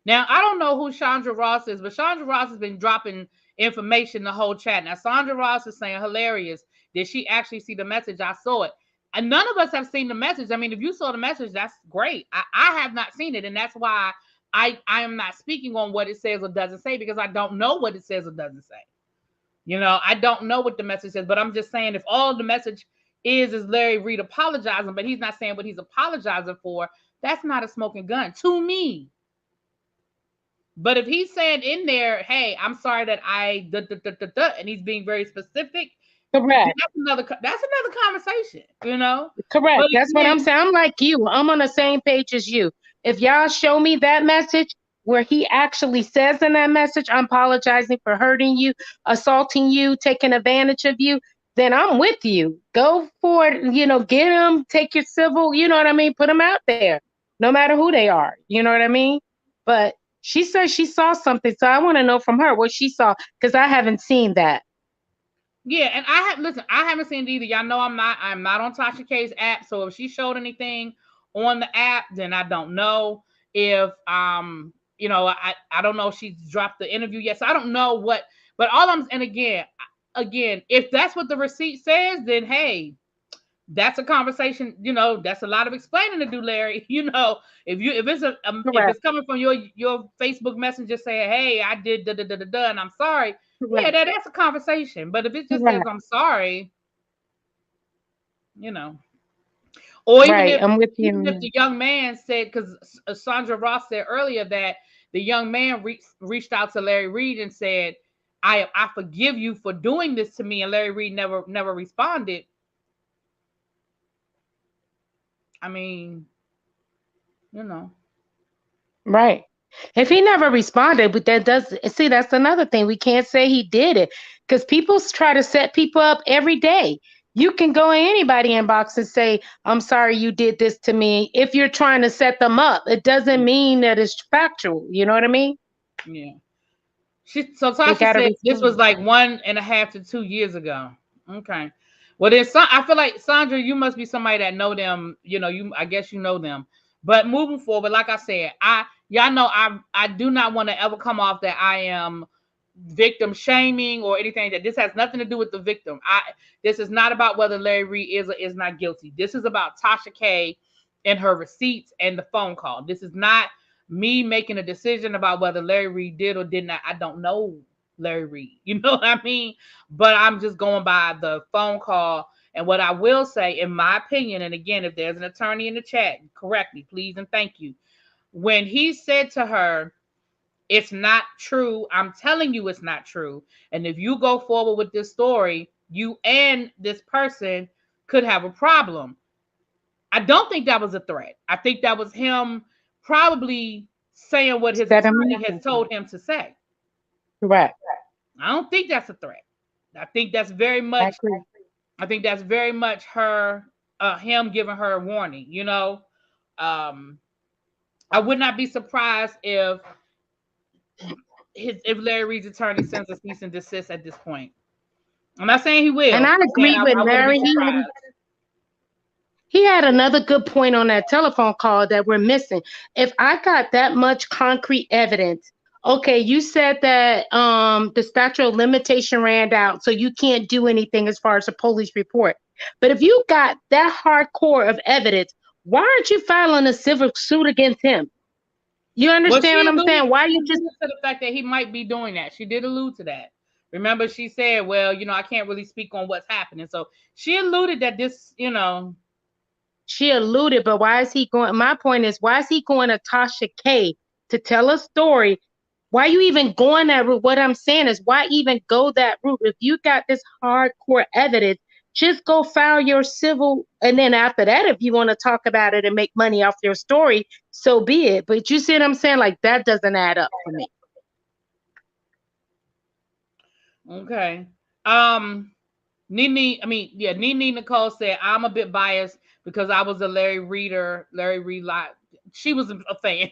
Speaker 1: Now, I don't know who Chandra Ross is, but Chandra Ross has been dropping information the whole chat. Now, Chandra Ross is saying, hilarious. Did she actually see the message? I saw it. And none of us have seen the message. I mean, if you saw the message, that's great. I have not seen it. And that's why I am not speaking on what it says or doesn't say, because I don't know what it says or doesn't say. I don't know what the message says, but I'm just saying, if all the message is Larry Reid apologizing, but he's not saying what he's apologizing for, that's not a smoking gun to me. But if he's saying in there, hey, I'm sorry that I and he's being very specific, then
Speaker 3: Correct.
Speaker 1: that's another conversation. But
Speaker 3: Correct. That's what I'm
Speaker 1: again,
Speaker 3: saying. I'm like you. I'm on the same page as you. If y'all show me that message where he actually says in that message, I'm apologizing for hurting you, assaulting you, taking advantage of you, then I'm with you. Go for it. Get them, take your civil, you know what I mean? Put them out there, no matter who they are. You know what I mean? But she says she saw something. So I want to know from her what she saw, because I haven't seen that.
Speaker 1: yeah, and I haven't seen it either. Y'all know I'm not on Tasha K's app, so if she showed anything on the app, then I don't know. If I don't know if she dropped the interview yet. So I don't know what, but all I'm and again, if that's what the receipt says, then hey, that's a conversation. That's a lot of explaining to do, Larry. If
Speaker 3: Correct.
Speaker 1: it's coming from your Facebook Messenger saying, hey, I did da da da da da and I'm sorry. Yeah,
Speaker 3: Correct.
Speaker 1: that's a conversation. But if it just says
Speaker 3: Correct.
Speaker 1: I'm sorry, you know, or even
Speaker 3: Right.
Speaker 1: if
Speaker 3: I'm with
Speaker 1: even if
Speaker 3: you.
Speaker 1: the young man said, because Sandra Ross said earlier that the young man reached out to Larry Reid and said, I forgive you for doing this to me, and Larry Reid never responded. I mean, you know.
Speaker 3: Right. If he never responded, but that does see, that's another thing. We can't say he did it, because people try to set people up every day. You can go in anybody inbox and say, I'm sorry you did this to me. If you're trying to set them up, it doesn't mean that it's factual. You know what I mean?
Speaker 1: Yeah. So
Speaker 3: They
Speaker 1: Tasha
Speaker 3: gotta
Speaker 1: said this was
Speaker 3: respond.
Speaker 1: like 1.5 to 2 years ago. Okay. Well, I feel like Sandra, you must be somebody that know them. I guess you know them. But moving forward, like I said, y'all know I do not want to ever come off that I am victim shaming or anything. That this has nothing to do with the victim. This is not about whether Larry Reid is or is not guilty. This is about Tasha K and her receipts and the phone call. This is not me making a decision about whether Larry Reid did or did not. I don't know Larry Reid. You know what I mean? But I'm just going by the phone call. And what I will say, in my opinion, and again, if there's an attorney in the chat, correct me, please, and thank you. When he said to her, it's not true, I'm telling you it's not true. And if you go forward with this story, you and this person could have a problem. I don't think that was a threat. I think that was him probably saying what his
Speaker 3: Set them
Speaker 1: attorney has
Speaker 3: up.
Speaker 1: told him to say.
Speaker 3: Correct.
Speaker 1: I don't think that's a threat. I think that's very
Speaker 3: I
Speaker 1: much.
Speaker 3: agree.
Speaker 1: I think that's very much him giving her a warning. Um, I would not be surprised if Larry Reid's attorney sends a cease and desist at this point. I'm not saying he
Speaker 3: And
Speaker 1: will.
Speaker 3: I
Speaker 1: I'm saying
Speaker 3: agree with
Speaker 1: I wouldn't be
Speaker 3: Larry.
Speaker 1: surprised.
Speaker 3: He had another good point on that telephone call that we're missing. If I got that much concrete evidence, okay, you said that the statute of limitation ran out, so you can't do anything as far as a police report. But if you got that hardcore of evidence, Why aren't you filing a civil suit against him? You
Speaker 1: Well,
Speaker 3: understand what I'm saying? Why
Speaker 1: she
Speaker 3: you just
Speaker 1: alluded to the fact that he might be doing that. She did allude to that. Remember, she said, "Well, I can't really speak on what's happening." So she alluded that this.
Speaker 3: she alluded, but why is he going? My point is, why is he going to Tasha K to tell a story? Why are you even going that route? What I'm saying is, why even go that route? If you got this hardcore evidence, just go file your civil. And then after that, if you want to talk about it and make money off your story, so be it. But you see what I'm saying? Like, that doesn't add up for me.
Speaker 1: Okay. Nene Nicole said, I'm a bit biased because I was a Larry Reader. Larry Reid, she was a fan.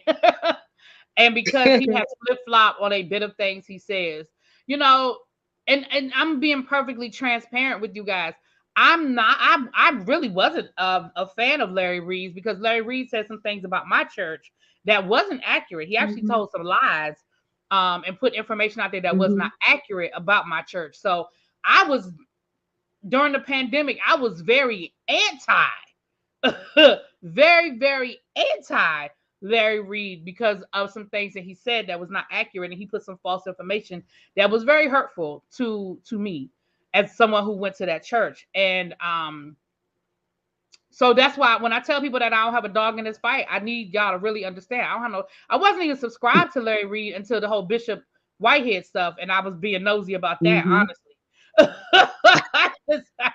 Speaker 1: And because he has flip flop on a bit of things he says, you know, and I'm being perfectly transparent with you guys. I'm not. I really wasn't a fan of Larry Reid's because Larry Reid said some things about my church that wasn't accurate. He actually
Speaker 3: Mhm,
Speaker 1: told some lies, and put information out there that was not
Speaker 3: mhm,
Speaker 1: accurate about my church. So I was during the pandemic. I was very very, very anti Larry Reid because of some things that he said that was not accurate, and he put some false information that was very hurtful to me as someone who went to that church. And so that's why when I tell people that I don't have a dog in this fight, I need y'all to really understand. I don't have no. I wasn't even subscribed to Larry Reid until the whole Bishop Whitehead stuff, and I was being nosy about that,
Speaker 3: mhm.
Speaker 1: honestly.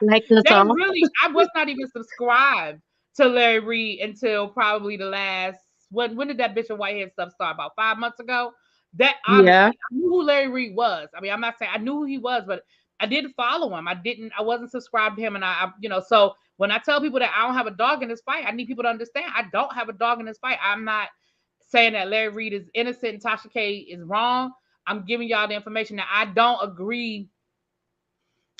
Speaker 3: Like us
Speaker 1: That
Speaker 3: all.
Speaker 1: really, I was not even subscribed to Larry Reid until probably the last. When did that Bishop Whitehead stuff start? About 5 months ago. That
Speaker 3: Yeah.
Speaker 1: honestly, I knew who Larry Reid was. I mean, I'm not saying I knew who he was, but I didn't follow him. I didn't. I wasn't subscribed to him, and So when I tell people that I don't have a dog in this fight, I need people to understand I don't have a dog in this fight. I'm not saying that Larry Reid is innocent and Tasha K is wrong. I'm giving y'all the information that I don't agree.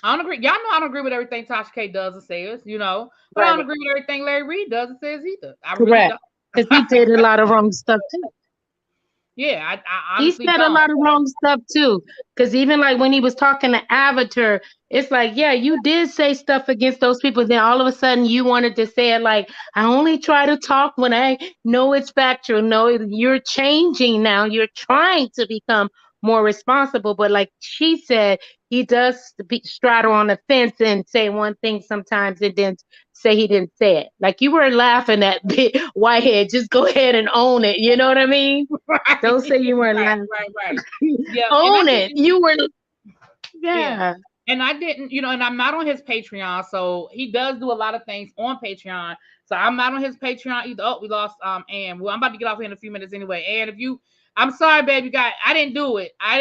Speaker 1: I don't agree. Y'all know I don't agree with everything Tasha K does and says, but I don't
Speaker 3: Right.
Speaker 1: agree with everything Larry Reid does and says either. I really
Speaker 3: Correct.
Speaker 1: don't.
Speaker 3: Because he did a lot of wrong stuff too.
Speaker 1: Yeah, I
Speaker 3: He
Speaker 1: honestly
Speaker 3: said a
Speaker 1: don't.
Speaker 3: lot of wrong stuff too. Because even like when he was talking to Avatar, it's like, yeah, you did say stuff against those people. Then all of a sudden you wanted to say it like, I only try to talk when I know it's factual. No, you're changing now. You're trying to become more responsible. But like she said, he does straddle on the fence and say one thing sometimes and then say he didn't say it. Like you were laughing at Whitehead. Just go ahead and own it. You know what I mean?
Speaker 1: Right,
Speaker 3: Don't say you weren't
Speaker 1: right,
Speaker 3: laughing.
Speaker 1: right. Yeah, and I
Speaker 3: Own it.
Speaker 1: didn't.
Speaker 3: You were,
Speaker 1: Yeah.
Speaker 3: yeah.
Speaker 1: And I didn't, and I'm not on his Patreon. So he does do a lot of things on Patreon. So I'm not on his Patreon either. Oh, we lost Ann. Well, I'm about to get off here in a few minutes anyway. And I'm sorry, baby, guy. I didn't do it. I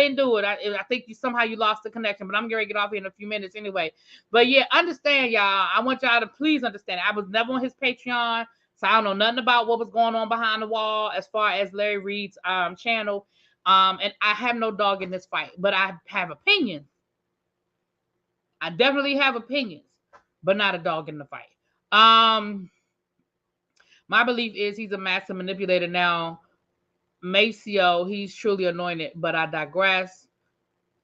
Speaker 1: think you lost the connection, but I'm gonna get off here in a few minutes anyway. But yeah, understand, y'all. I want y'all to please understand. I was never on his Patreon, so I don't know nothing about what was going on behind the wall as far as Larry Reid's channel. And I have no dog in this fight, but I have opinions. I definitely have opinions, but not a dog in the fight. Um, my belief is he's a master manipulator now. Maceo, he's truly anointed, but I digress.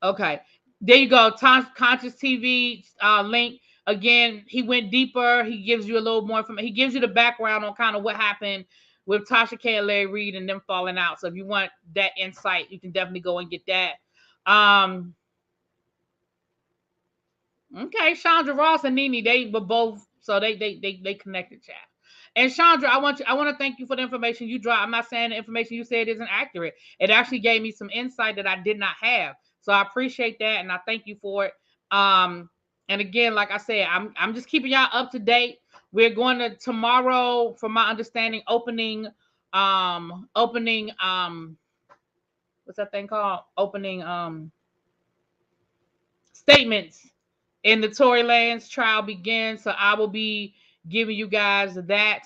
Speaker 1: Okay, there you go. Conscious TV link again. He went deeper. He gives you a little more information. He gives you the background on kind of what happened with Tasha K and Larry Reid and them falling out. So if you want that insight, you can definitely go and get that. Um, Okay, Chandra Ross and Nene, they were both so they connected, chat. And Chandra, I want to thank you for the information you dropped. I'm not saying the information you said isn't accurate. It actually gave me some insight that I did not have. So I appreciate that and I thank you for it. Um, and again, like I said, I'm just keeping y'all up to date. We're going to tomorrow, from my understanding, opening what's that thing called? Opening statements in the Tory Lanez trial begins. So I will be giving you guys that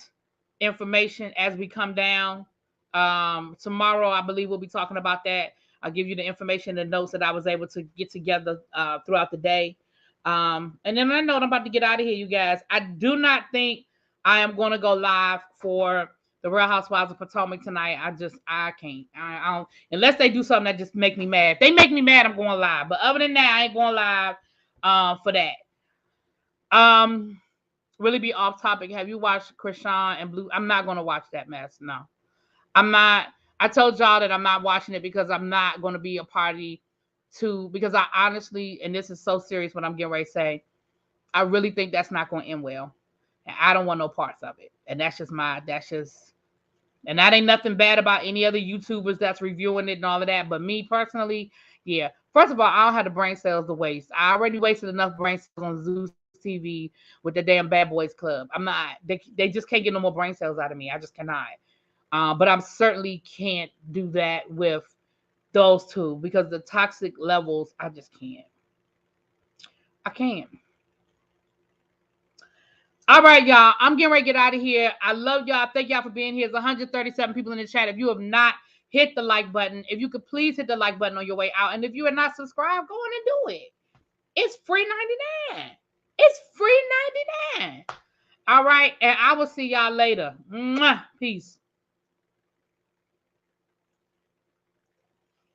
Speaker 1: information as we come down. Tomorrow, I believe we'll be talking about that. I'll give you the information and notes that I was able to get together throughout the day. And then I know I'm about to get out of here, you guys. I do not think I am going to go live for the Real Housewives of Potomac tonight. I can't. I don't, unless they do something that just make me mad. If they make me mad, I'm going live. But other than that, I ain't going live for that. Um, really be off topic. Have you watched Krishan and Blue? I'm not gonna watch that mess. No, I'm not. I told y'all that I'm not watching it because I'm not gonna be a party to. Because I honestly, and this is so serious, what I'm getting ready to say. I really think that's not gonna end well, and I don't want no parts of it. And that's just my. That's just. And that ain't nothing bad about any other YouTubers that's reviewing it and all of that. But me personally, yeah. First of all, I don't have the brain cells to waste. I already wasted enough brain cells on Zeus TV with the damn Bad Boys Club. I'm not. They just can't get no more brain cells out of me. I just cannot. But I certainly can't do that with those two because the toxic levels, I just can't. I can't. All right, y'all. I'm getting ready to get out of here. I love y'all. Thank y'all for being here. There's 137 people in the chat. If you have not hit the like button, if you could please hit the like button on your way out. And if you are not subscribed, go on and do it. It's free 99. It's free 99. All right. And I will see y'all later. Mwah. Peace.